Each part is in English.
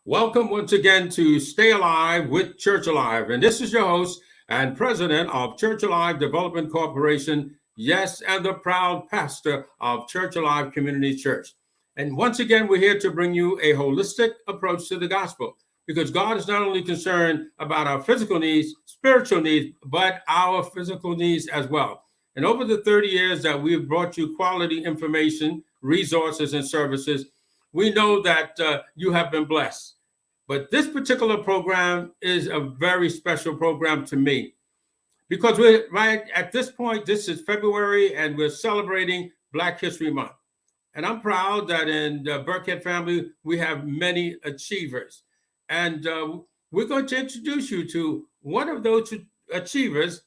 Welcome once again to Stay Alive with Church Alive. And this is your host and president of Church Alive Development Corporation. Yes, and the proud pastor of Church Alive Community Church. And once again, we're here to bring you a holistic approach to the gospel because God is not only concerned about our physical needs, spiritual needs, but our physical needs as well. And over the 30 years that we've brought you quality information, resources, and services, we know that you have been blessed. But this particular program is a very special program to me because we're right at this point. This is February and we're celebrating Black History Month. And I'm proud that in the Birkett family, we have many achievers. And we're going to introduce you to one of those achievers.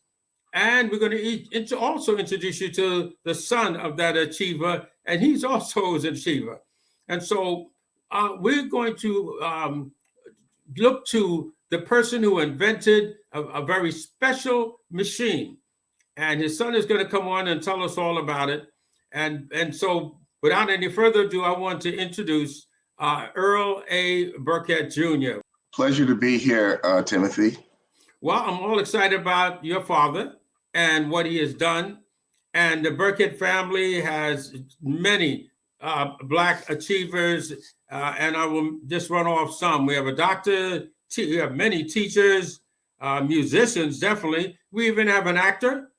And we're going to also introduce you to the son of that achiever. And he's also an achiever. And so we're going to look to the person who invented a very special machine. And his son is going to come on and tell us all about it. And so without any further ado, I want to introduce Earl A. Birkett Jr. Pleasure to be here, Timothy. Well, I'm all excited about your father and what he has done. And the Birkett family has many Black achievers, and I will just run off some. We have a doctor, we have many teachers, musicians, definitely. We even have an actor,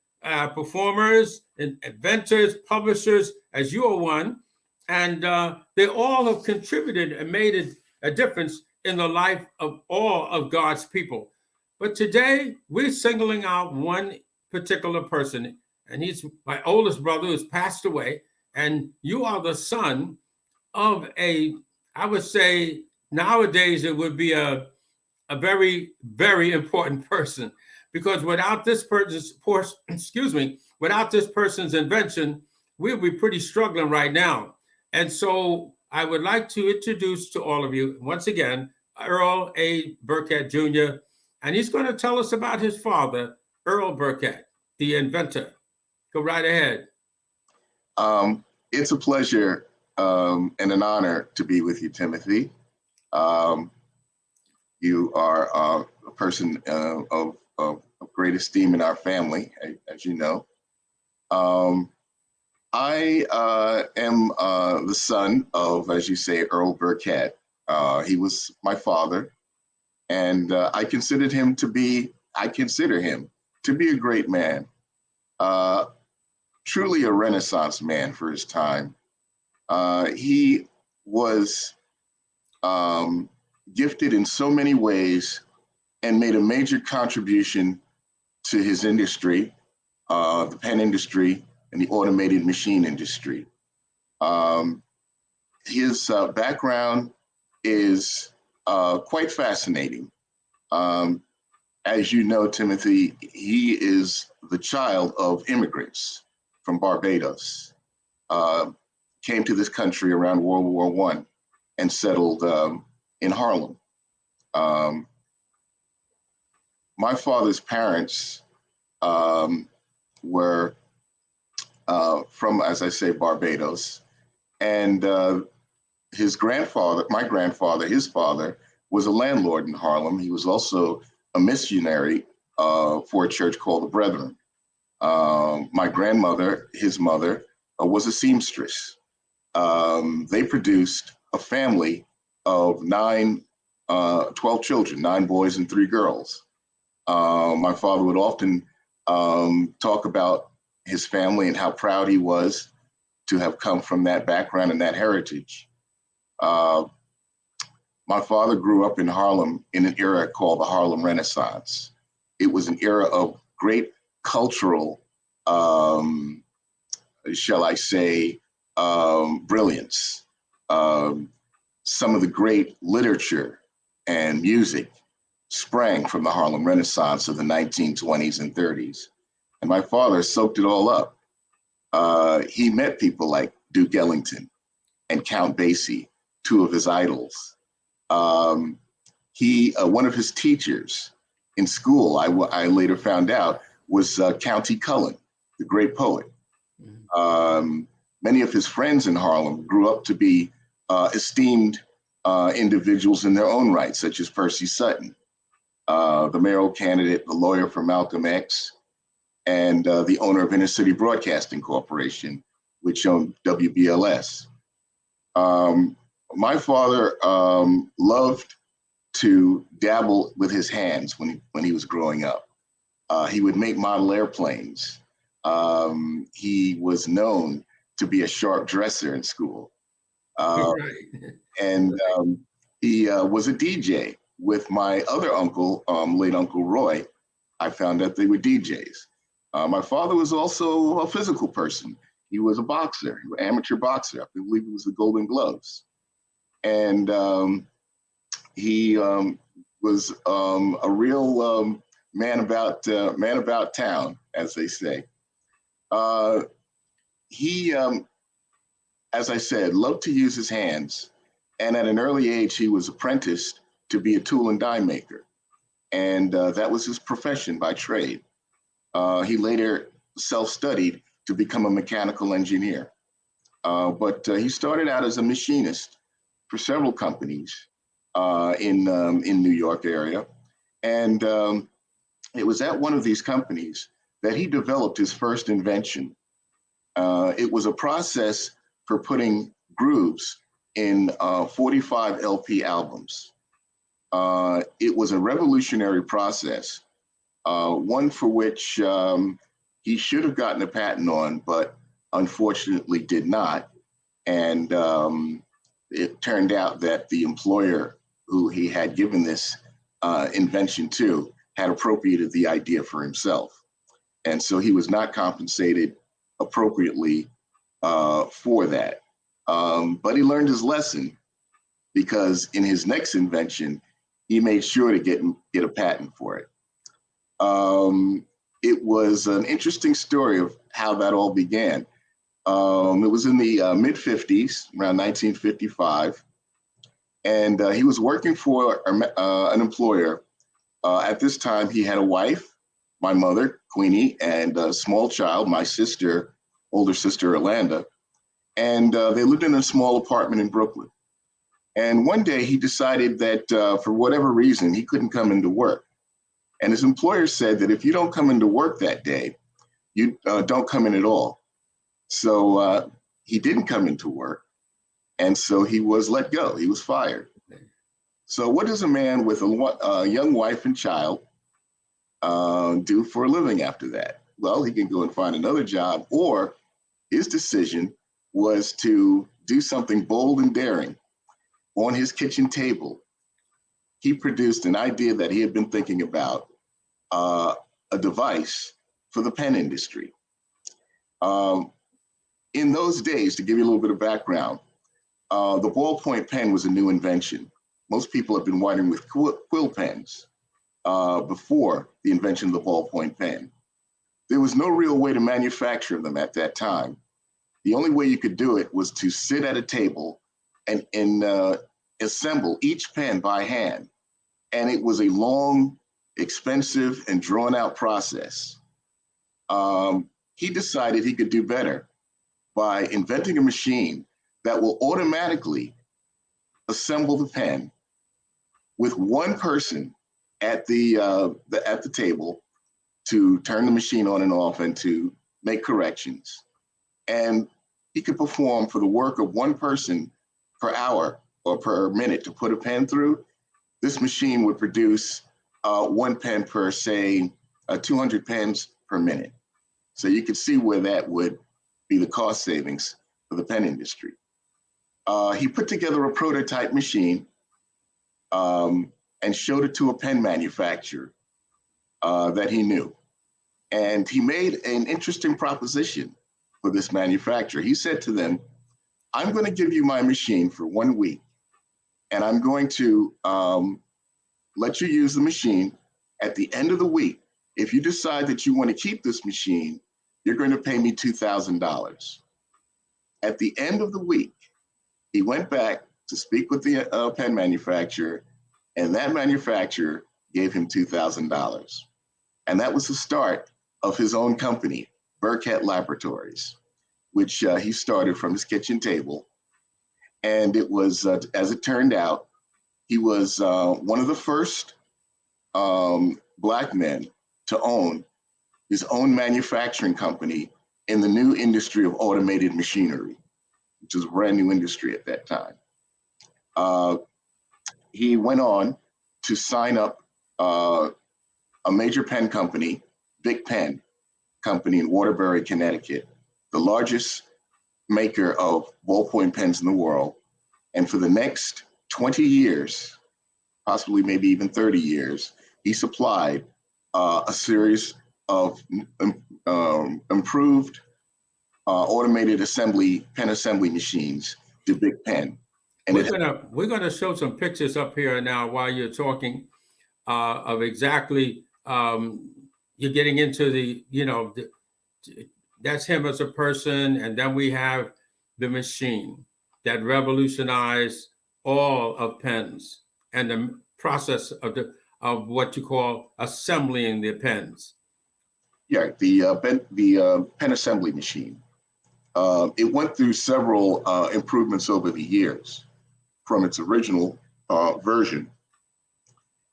performers, inventors, publishers, as you are one. And they all have contributed and made a difference in the life of all of God's people. But today, we're singling out one particular person, and he's my oldest brother who's passed away. And you are the son of I would say nowadays it would be a very, very important person, because without this person's without this person's invention, we'll be pretty struggling right now. And so I would like to introduce to all of you once again, Earl A. Birkett Jr., and he's going to tell us about his father, Earl Birkett, the inventor. Go right ahead. It's a pleasure and an honor to be with you, Timothy. You are a person of great esteem in our family, as you know. I am the son of, as you say, Earl Birkett. He was my father, and I consider him to be a great man. Truly a Renaissance man for his time. He was gifted in so many ways and made a major contribution to his industry, the pen industry and the automated machine industry. His background is quite fascinating. As you know, Timothy, he is the child of immigrants from Barbados, came to this country around World War I and settled in Harlem. My father's parents were from, as I say, Barbados. And his grandfather, his father, was a landlord in Harlem. He was also a missionary for a church called the Brethren. My grandmother, his mother, was a seamstress. They produced a family of 12 children, 9 boys and 3 girls. My father would often talk about his family and how proud he was to have come from that background and that heritage. My father grew up in Harlem in an era called the Harlem Renaissance. It was an era of great cultural, shall I say, brilliance. Some of the great literature and music sprang from the Harlem Renaissance of the 1920s and 30s. And my father soaked it all up. He met people like Duke Ellington and Count Basie, 2 of his idols. One of his teachers in school, I later found out, was Countee Cullen, the great poet. Many of his friends in Harlem grew up to be esteemed individuals in their own right, such as Percy Sutton, the mayoral candidate, the lawyer for Malcolm X, and the owner of Inner City Broadcasting Corporation, which owned WBLS. My father loved to dabble with his hands when he was growing up. He would make model airplanes. He was known to be a sharp dresser in school. Right. And he was a DJ with my other uncle, late Uncle Roy. I found out they were DJs. My father was also a physical person. He was a boxer, amateur boxer. I believe it was the Golden Gloves. And he was a real man about town, as they say. He, as I said, loved to use his hands. And at an early age, he was apprenticed to be a tool and die maker. And that was his profession by trade. He later self-studied to become a mechanical engineer. But he started out as a machinist for several companies in New York area. And it was at one of these companies that he developed his first invention. It was a process for putting grooves in 45 LP albums. It was a revolutionary process, one for which he should have gotten a patent on, but unfortunately did not. And it turned out that the employer who he had given this invention to had appropriated the idea for himself. And so he was not compensated appropriately for that. But he learned his lesson, because in his next invention, he made sure to get a patent for it. It was an interesting story of how that all began. It was in the mid-50s, around 1955, and he was working for an employer. At this time, he had a wife, my mother, Queenie, and a small child, my sister, older sister, Orlando, and they lived in a small apartment in Brooklyn. And one day he decided that for whatever reason, he couldn't come into work. And his employer said that if you don't come into work that day, you don't come in at all. So he didn't come into work. And so he was let go. He was fired. So what does a man with a young wife and child do for a living after that? Well, he can go and find another job, or his decision was to do something bold and daring. On his kitchen table, he produced an idea that he had been thinking about, a device for the pen industry. In those days, to give you a little bit of background, the ballpoint pen was a new invention. Most people had been writing with quill pens before the invention of the ballpoint pen. There was no real way to manufacture them at that time. The only way you could do it was to sit at a table and assemble each pen by hand. And it was a long, expensive, and drawn out process. He decided he could do better by inventing a machine that will automatically assemble the pen with one person at the table to turn the machine on and off and to make corrections. And he could perform for the work of one person per hour or per minute to put a pen through. This machine would produce one pen per, say, 200 pens per minute. So you could see where that would be the cost savings for the pen industry. He put together a prototype machine and showed it to a pen manufacturer that he knew. And he made an interesting proposition for this manufacturer. He said to them, I'm going to give you my machine for 1 week, and I'm going to let you use the machine. At the end of the week, if you decide that you want to keep this machine, you're going to pay me $2,000. At the end of the week, he went back to speak with the pen manufacturer, and that manufacturer gave him $2,000. And that was the start of his own company, Birkett Laboratories, which he started from his kitchen table. And it was, as it turned out, he was one of the first Black men to own his own manufacturing company in the new industry of automated machinery, which was a brand new industry at that time. He went on to sign up a major pen company, Big Pen Company in Waterbury, Connecticut, the largest maker of ballpoint pens in the world. And for the next 20 years, possibly maybe even 30 years, he supplied a series of improved automated pen assembly machines to Big Pen. And we're gonna show some pictures up here now while you're talking of exactly you're getting into the, that's him as a person, and then we have the machine that revolutionized all of pens and the process of what you call assembling the pens. Yeah, the pen assembly machine. It went through several improvements over the years from its original version.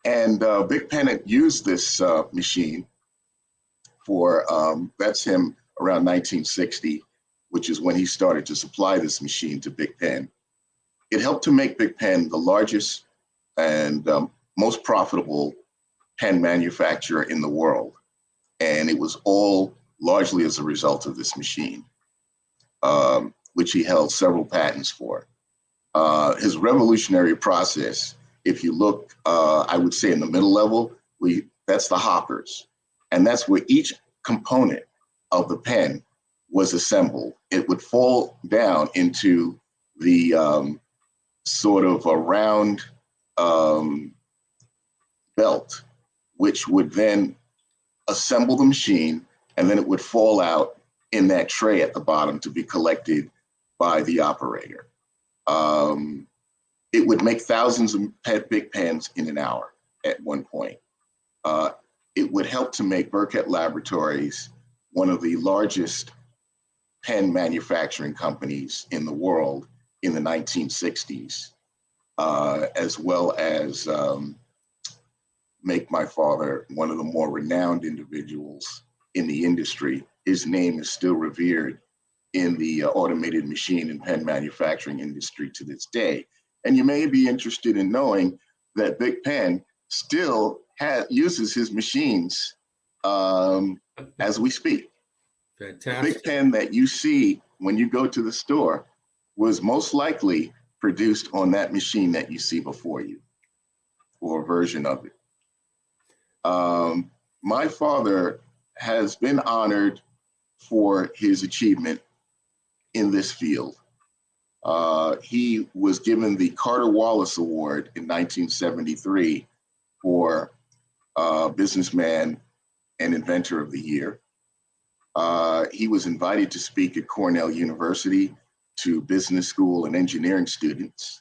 And Big Pen had used this machine for, that's him around 1960, which is when he started to supply this machine to Big Pen. It helped to make Big Pen the largest and most profitable pen manufacturer in the world. And it was all largely as a result of this machine, which he held several patents for. His revolutionary process, if you look, I would say in the middle level, that's the hoppers. And that's where each component of the pen was assembled. It would fall down into the sort of a round belt, which would then assemble the machine, and then it would fall out in that tray at the bottom to be collected by the operator. It would make thousands of Big Pens in an hour at one point. It would help to make Birkett Laboratories one of the largest pen manufacturing companies in the world in the 1960s, as well as make my father one of the more renowned individuals in the industry. His name is still revered in the automated machine and pen manufacturing industry to this day. And you may be interested in knowing that Big Pen still uses his machines as we speak. Fantastic. The Big Pen that you see when you go to the store was most likely produced on that machine that you see before you, or a version of it. My father has been honored for his achievement in this field. He was given the Carter Wallace Award in 1973 for Businessman and Inventor of the Year. He was invited to speak at Cornell University to business school and engineering students.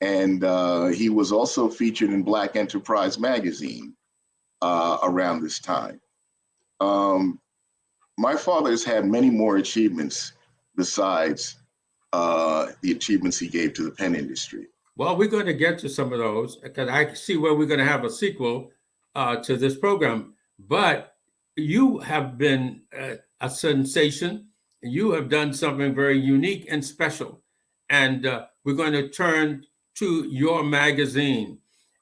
And he was also featured in Black Enterprise magazine around this time. My father's had many more achievements besides the achievements he gave to the pen industry. Well, we're going to get to some of those because I see where we're going to have a sequel to this program. But you have been a sensation. You have done something very unique and special. And we're going to turn to your magazine.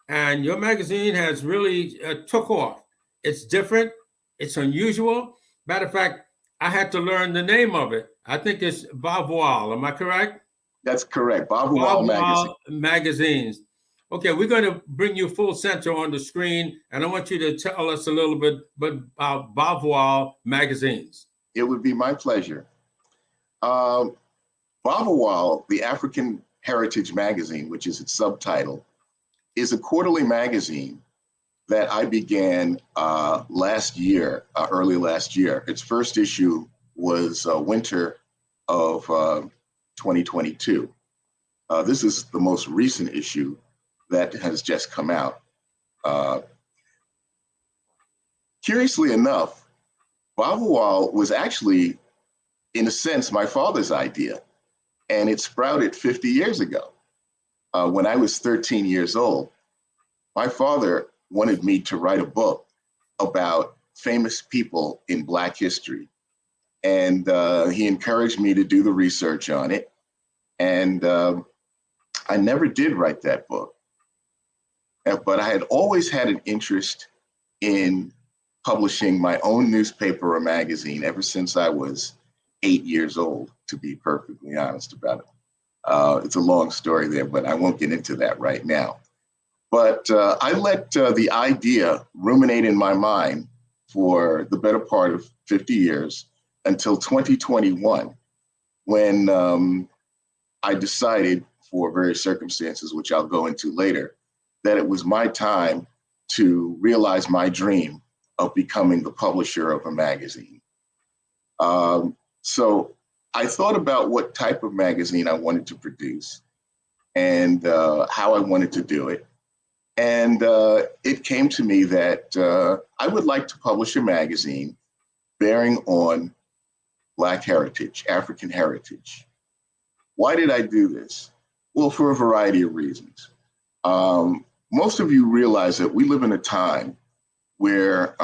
And your magazine has really took off. It's different. It's unusual. Matter of fact, I had to learn the name of it. I think it's BAVUAL. Am I correct? That's correct. BAVUAL magazines. Okay, we're going to bring you full center on the screen, and I want you to tell us a little bit about BAVUAL magazines. It would be my pleasure. BAVUAL, the African Heritage Magazine, which is its subtitle, is a quarterly magazine that I began last year, early last year. Its first issue was winter of 2022. This is the most recent issue that has just come out. Curiously enough, BAVUAL was actually, in a sense, my father's idea. And it sprouted 50 years ago. When I was 13 years old, my father wanted me to write a book about famous people in Black history. And he encouraged me to do the research on it. And I never did write that book. But I had always had an interest in publishing my own newspaper or magazine ever since I was 8 years old, to be perfectly honest about it. It's a long story there, but I won't get into that right now. But I let the idea ruminate in my mind for the better part of 50 years until 2021, when I decided, for various circumstances, which I'll go into later, that it was my time to realize my dream of becoming the publisher of a magazine. So I thought about what type of magazine I wanted to produce and how I wanted to do it. And it came to me that I would like to publish a magazine bearing on Black heritage, African heritage. Why did I do this? Well, for a variety of reasons. Most of you realize that we live in a time where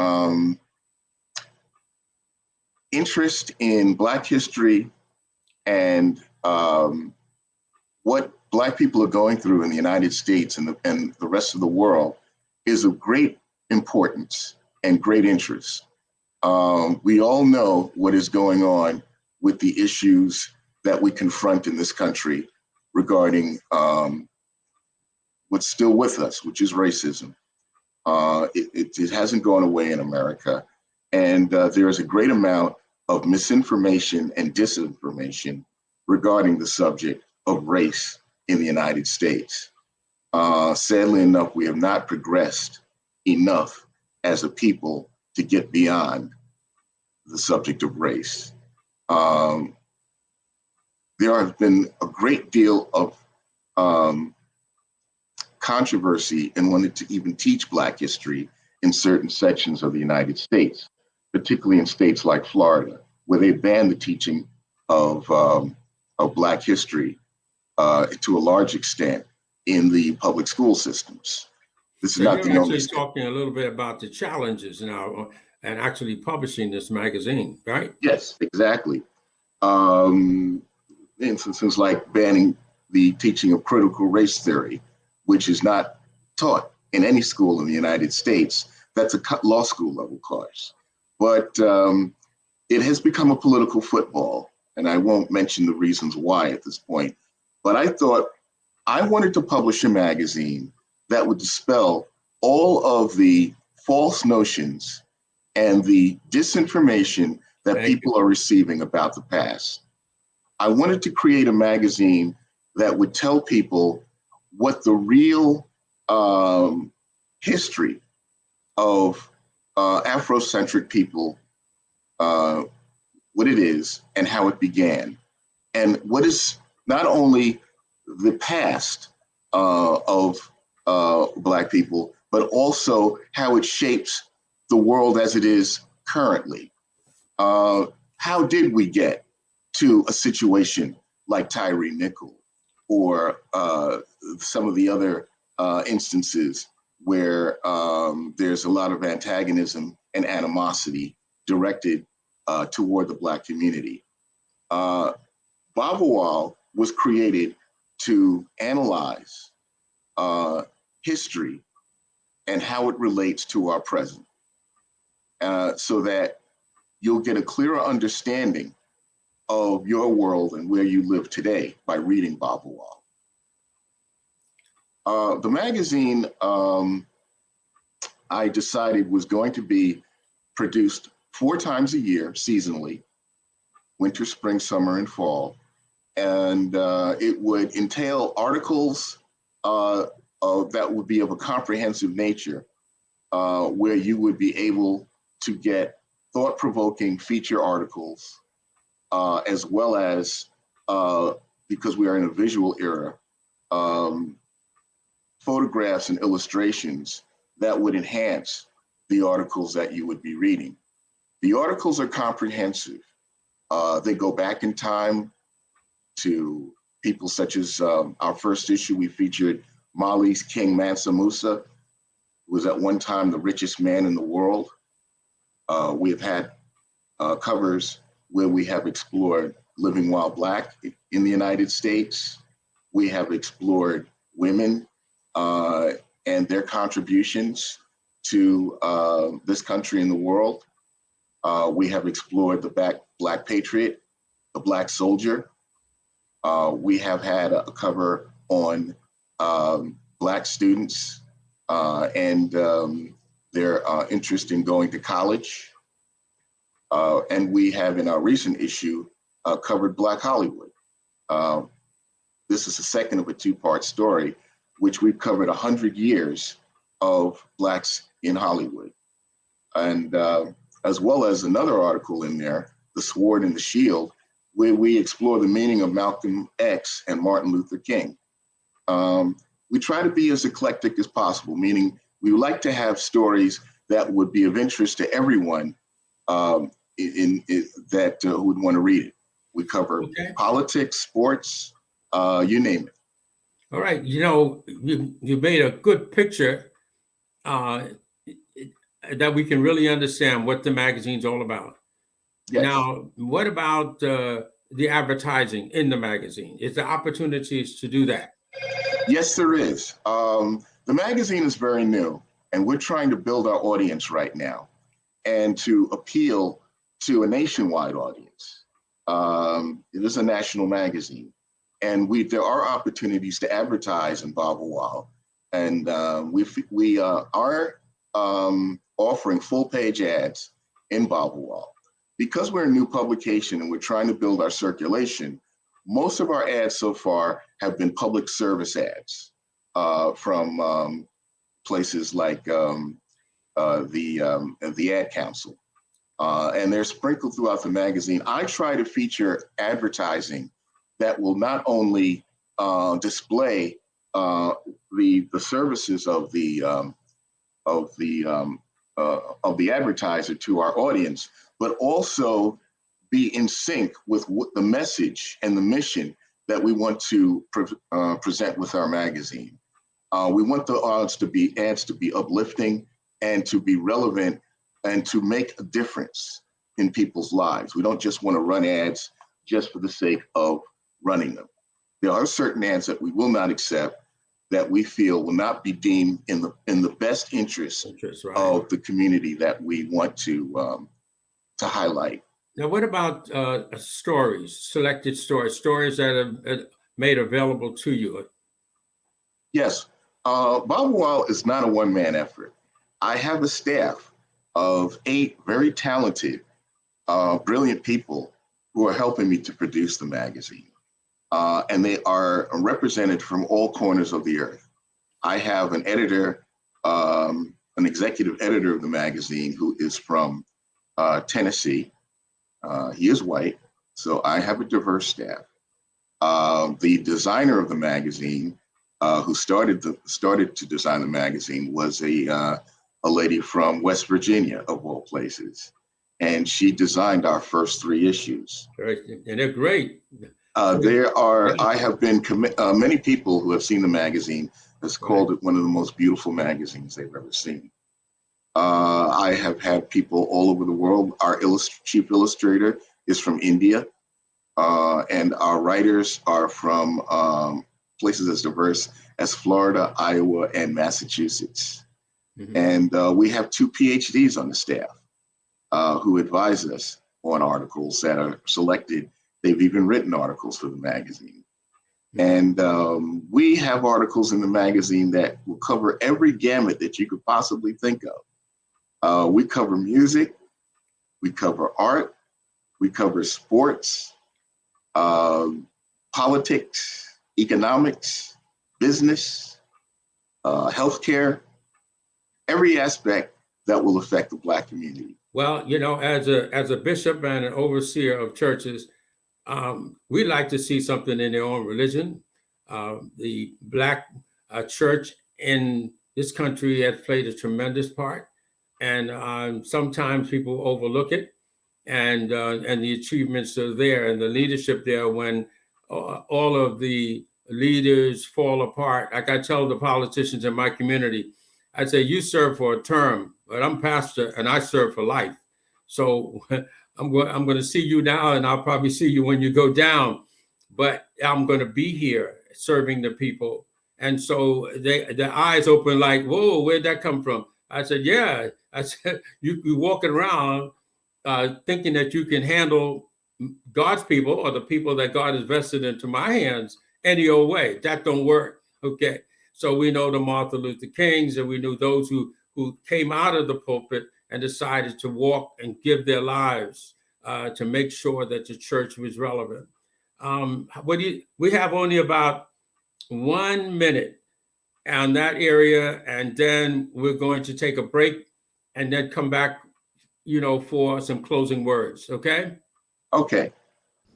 interest in Black history and what Black people are going through in the United States and the rest of the world is of great importance and great interest. We all know what is going on with the issues that we confront in this country regarding what's still with us, which is racism. It hasn't gone away in America. And there is a great amount of misinformation and disinformation regarding the subject of race in the United States. Sadly enough, we have not progressed enough as a people to get beyond the subject of race. There has been a great deal of controversy in wanting to even teach Black history in certain sections of the United States, particularly in states like Florida, where they banned the teaching of Black history to a large extent in the public school systems. This is not the only. You're talking a little bit about the challenges now and actually publishing this magazine, right? Yes, exactly. Instances like banning the teaching of critical race theory, which is not taught in any school in the United States. That's a law school level course. But it has become a political football, and I won't mention the reasons why at this point. But I thought I wanted to publish a magazine that would dispel all of the false notions and the disinformation that people are receiving about the past. I wanted to create a magazine that would tell people what the real history of Afrocentric people, what it is and how it began, and what is not only the past of Black people, but also how it shapes the world as it is currently. How did we get to a situation like Tyree Nichol or some of the other instances where there's a lot of antagonism and animosity directed toward the Black community? BAVUAL was created to analyze history and how it relates to our present, so that you'll get a clearer understanding of your world and where you live today by reading BAVUAL. The magazine I decided was going to be produced 4 times a year, seasonally, winter, spring, summer, and fall. And it would entail articles that would be of a comprehensive nature, where you would be able to get thought-provoking feature articles, as well as, because we are in a visual era, photographs and illustrations that would enhance the articles that you would be reading. The articles are comprehensive. They go back in time to people such as our first issue, we featured Mali's King Mansa Musa, who was at one time the richest man in the world. We have had covers where we have explored living while Black in the United States. We have explored women and their contributions to this country and the world. We have explored the Black patriot, the Black soldier. We have had a cover on Black students and their interest in going to college. And we have, in our recent issue, covered Black Hollywood. This is the second of a two-part story, which we've covered 100 years of Blacks in Hollywood. And as well as another article in there, The Sword and the Shield, where we explore the meaning of Malcolm X and Martin Luther King. We try to be as eclectic as possible, meaning we would like to have stories that would be of interest to everyone who would want to read it. We cover politics, sports, you name it. All right. You know, you made a good picture that we can really understand what the magazine's all about. Yes. Now, what about the advertising in the magazine? Is there opportunities to do that? Yes, there is. The magazine is very new, and we're trying to build our audience right now and to appeal to a nationwide audience. It is a national magazine, and there are opportunities to advertise in BAVUAL, and we are offering full-page ads in BAVUAL. Because we're a new publication and we're trying to build our circulation, most of our ads so far have been public service ads from places like the Ad Council. And they're sprinkled throughout the magazine. I try to feature advertising that will not only display the services of the advertiser to our audience, but also be in sync with the message and the mission that we want to present with our magazine. We want the ads to be uplifting and to be relevant and to make a difference in people's lives. We don't just want to run ads just for the sake of running them. There are certain ads that we will not accept that we feel will not be deemed in the best interest of the community that we want to highlight. Now, what about stories, selected stories that are made available to you? Yes, BAVUAL is not a one-man effort. I have a staff of 8 very talented, brilliant people who are helping me to produce the magazine. And they are represented from all corners of the earth. I have an editor, an executive editor of the magazine who is from Tennessee. He is white, so I have a diverse staff. The designer of the magazine, who started to design the magazine, was a lady from West Virginia, of all places, and she designed our first 3 issues. And they're great. I have been many people who have seen the magazine has called it one of the most beautiful magazines they've ever seen. I have had people all over the world. Our chief illustrator is from India, and our writers are from places as diverse as Florida, Iowa, and Massachusetts. Mm-hmm. And we have 2 PhDs on the staff who advise us on articles that are selected. They've even written articles for the magazine. And we have articles in the magazine that will cover every gamut that you could possibly think of. We cover music, we cover art, we cover sports, politics, economics, business, healthcare, every aspect that will affect the Black community. Well, you know, as a bishop and an overseer of churches, we like to see something in their own religion. The Black church in this country has played a tremendous part, and sometimes people overlook it. And the achievements are there, and the leadership there when all of the leaders fall apart. Like I tell the politicians in my community, I say, you serve for a term, but I'm pastor and I serve for life. So I'm going to see you now, and I'll probably see you when you go down. But I'm going to be here serving the people. And so their eyes open like, whoa, where'd that come from? I said, yeah. I said, you walking around thinking that you can handle God's people or the people that God has vested into my hands any old way. That don't work. Okay. So we know the Martin Luther Kings, and we knew those who came out of the pulpit and decided to walk and give their lives to make sure that the church was relevant. We have only about 1 minute on that area, and then we're going to take a break and then come back, for some closing words. Okay. Okay.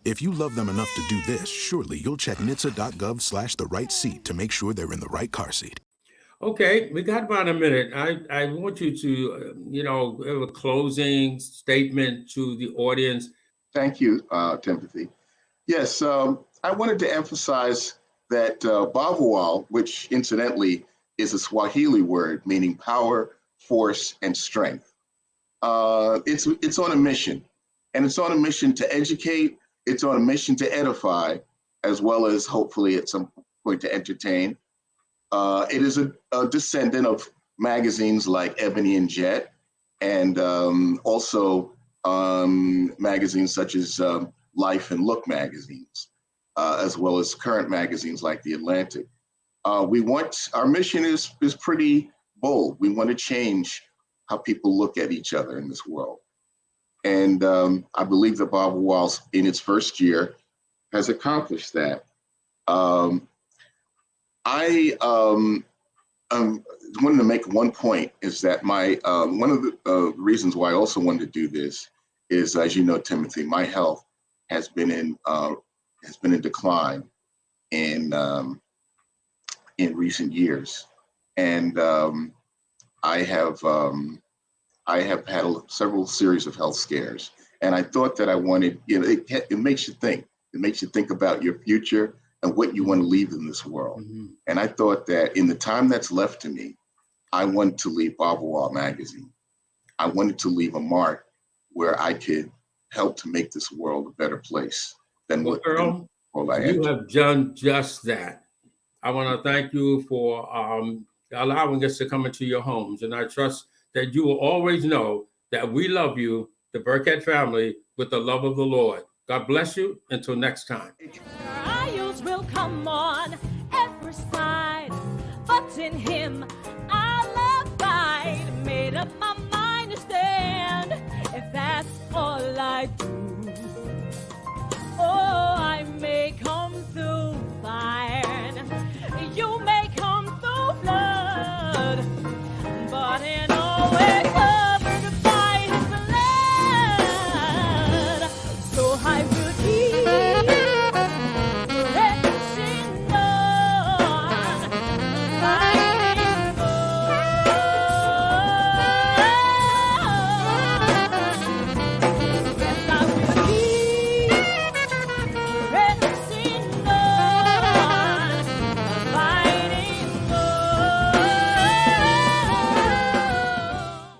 If you love them enough to do this, surely you'll check NHTSA.gov/the right seat to make sure they're in the right car seat. Okay, we got about a minute. I want you to, give a closing statement to the audience. Thank you, Timothy. Yes, I wanted to emphasize that BAVUAL, which incidentally is a Swahili word meaning power, force, and strength. It's on a mission, and it's on a mission to educate. It's on a mission to edify, as well as hopefully at some point to entertain. It is a descendant of magazines like Ebony and Jet, and also magazines such as Life and Look magazines, as well as current magazines like The Atlantic. Our mission is pretty bold. We want to change how people look at each other in this world. And I believe that BAVUAL, in its first year, has accomplished that. I wanted to make one point, is that one of the reasons why I also wanted to do this is, as you know, Timothy, my health has been in decline in recent years, and I have had several series of health scares, and I thought that I wanted, it makes you think. It makes you think about your future and what you want to leave in this world. Mm-hmm. And I thought that in the time that's left to me, I wanted to leave BAVUAL magazine. I wanted to leave a mark where I could help to make this world a better place than what Earl, you have done just that. I want to thank you for allowing us to come into your homes. And I trust that you will always know that we love you, the Birkett family, with the love of the Lord. God bless you. Until next time. Trials will come on every side, but in Him